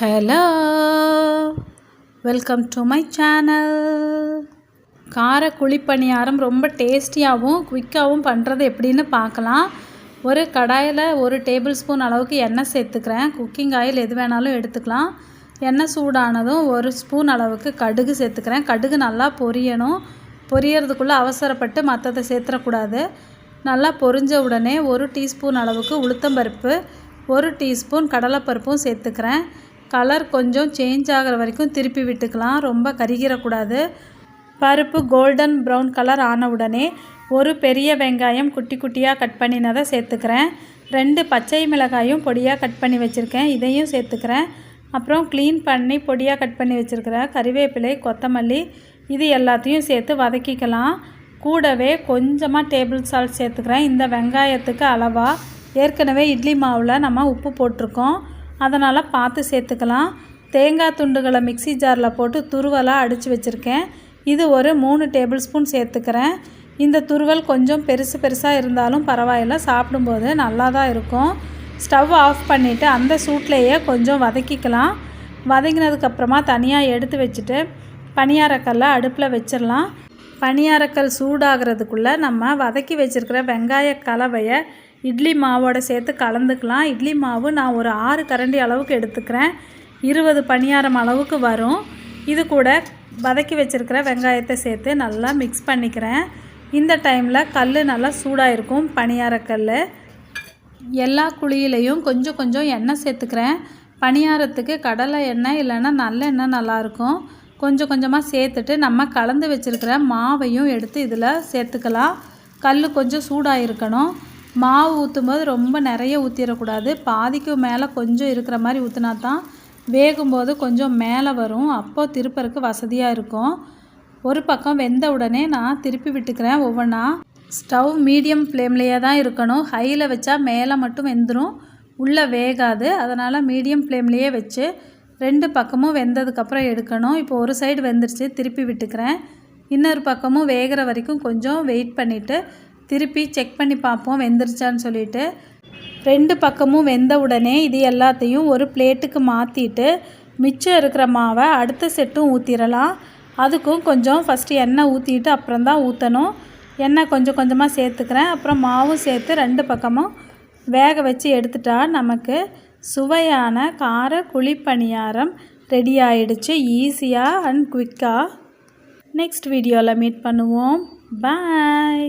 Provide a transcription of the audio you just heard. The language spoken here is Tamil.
Hello, welcome to my channel. கார குழிப்பணியாரம் ரொம்ப டேஸ்டியாகவும் குயிக்காகவும் பண்ணுறது எப்படின்னு பார்க்கலாம். ஒரு கடாயில் 1 டேபிள் ஸ்பூன் அளவுக்கு எண்ணெய் சேர்த்துக்கிறேன். குக்கிங் ஆயில் எது வேணாலும் எடுத்துக்கலாம். எண்ணெய் சூடானதும் 1 ஸ்பூன் அளவுக்கு கடுகு சேர்த்துக்கிறேன். கடுகு நல்லா பொரியணும். பொரியறதுக்குள்ளே அவசரப்பட்டு மற்றதை சேர்த்துடக்கூடாது. நல்லா பொரிஞ்ச உடனே 1 டீஸ்பூன் அளவுக்கு உளுத்தம்பருப்பு, 1 டீஸ்பூன் கடலைப்பருப்பும் சேர்த்துக்கிறேன். கலர் கொஞ்சம் சேஞ்ச் ஆகிற வரைக்கும் திருப்பி விட்டுக்கலாம். ரொம்ப கருகிடக்கூடாது. பருப்பு கோல்டன் ப்ரௌன் கலர் ஆன உடனே 1 பெரிய வெங்காயம் குட்டி குட்டியாக கட் பண்ணினதை சேர்த்துக்கிறேன். 2 பச்சை மிளகாயும் பொடியாக கட் பண்ணி வச்சுருக்கேன், இதையும் சேர்த்துக்கிறேன். அப்புறம் க்ளீன் பண்ணி பொடியாக கட் பண்ணி வச்சுருக்கிறேன் கறிவேப்பிலை, கொத்தமல்லி, இது எல்லாத்தையும் சேர்த்து வதக்கிக்கலாம். கூடவே கொஞ்சமாக டேபிள் சால்ட் சேர்த்துக்கிறேன். இந்த வெங்காயத்துக்கு அளவாக ஏற்கனவே இட்லி மாவில் நம்ம உப்பு போட்டிருக்கோம், அதனால் பார்த்து சேர்த்துக்கலாம். தேங்காய் துண்டுகளை மிக்சி ஜாரில் போட்டு துருவலாக அடித்து வச்சுருக்கேன், இது ஒரு 3 டேபிள் ஸ்பூன் சேர்த்துக்கிறேன். இந்த துருவல் கொஞ்சம் பெருசாக இருந்தாலும் பரவாயில்ல, சாப்பிடும்போது நல்லா தான் இருக்கும். ஸ்டவ் ஆஃப் பண்ணிவிட்டு அந்த சூட்லேயே கொஞ்சம் வதக்கிக்கலாம். வதங்கினதுக்கப்புறமா தனியாக எடுத்து வச்சுட்டு பணியாரக்கல்லை அடுப்பில் வச்சிடலாம். பணியாரக்கல் சூடாகிறதுக்குள்ளே நம்ம வதக்கி வச்சுருக்கிற வெங்காய கலவையை இட்லி மாவோட சேர்த்து கலந்துக்கலாம். இட்லி மாவு நான் ஒரு 6 கரண்டி அளவுக்கு எடுத்துக்கிறேன். 20 பணியாரம் அளவுக்கு வரும். இது கூட வதக்கி வச்சுருக்கிற வெங்காயத்தை சேர்த்து நல்லா மிக்ஸ் பண்ணிக்கிறேன். இந்த டைமில் கல் நல்லா சூடாக இருக்கும். பணியாரக்கல் எல்லா குழியிலையும் கொஞ்சம் கொஞ்சம் எண்ணெய் சேர்த்துக்கிறேன். பணியாரத்துக்கு கடலை எண்ணெய் இல்லைன்னா நல்லெண்ணெய் நல்லாயிருக்கும். கொஞ்சம் கொஞ்சமாக சேர்த்துட்டு நம்ம கலந்து வச்சுருக்கிற மாவையும் எடுத்து இதில் சேர்த்துக்கலாம். கல் கொஞ்சம் சூடாக இருக்கணும். மாவு ஊற்றும்போது ரொம்ப நிறைய ஊற்றிடக்கூடாது. பாதிக்கு மேலே கொஞ்சம் இருக்கிற மாதிரி ஊற்றினா தான் வேகும்போது கொஞ்சம் மேலே வரும். அப்போது திருப்பறக்கு வசதியாக இருக்கும். ஒரு பக்கம் வெந்த உடனே நான் திருப்பி விட்டுக்கிறேன். ஒவ்வொன்றா ஸ்டவ் மீடியம் ஃப்ளேம்லேயே தான் இருக்கணும். ஹையில் வச்சா மேலே மட்டும் வெந்துடும், உள்ளே வேகாது. அதனால் மீடியம் ஃப்ளேம்லேயே வச்சு 2 பக்கமும் வெந்ததுக்கப்புறம் எடுக்கணும். இப்போ ஒரு சைடு வெந்துருச்சு, திருப்பி விட்டுக்கிறேன். இன்னொரு பக்கமும் வேகிற வரைக்கும் கொஞ்சம் வெயிட் பண்ணிவிட்டு திருப்பி செக் பண்ணி பார்ப்போம் வெந்துருச்சான்னு சொல்லிவிட்டு. 2 பக்கமும் வெந்த உடனே இது எல்லாத்தையும் ஒரு பிளேட்டுக்கு மாற்றிட்டு மிச்சம் இருக்கிற மாவை அடுத்த செட்டும் ஊற்றிடலாம். அதுக்கும் கொஞ்சம் ஃபஸ்ட்டு எண்ணெய் ஊற்றிட்டு அப்புறம் தான் ஊற்றணும். எண்ணெய் கொஞ்சம் கொஞ்சமாக சேர்த்துக்கிறேன். அப்புறம் மாவும் சேர்த்து 2 பக்கமும் வேக வச்சு எடுத்துட்டா நமக்கு சுவையான கார குழிப்பணியாரம் ரெடி ஆகிடுச்சு, ஈஸியாக அண்ட் குவிக்காக. நெக்ஸ்ட் வீடியோவில் மீட் பண்ணுவோம். பாய்.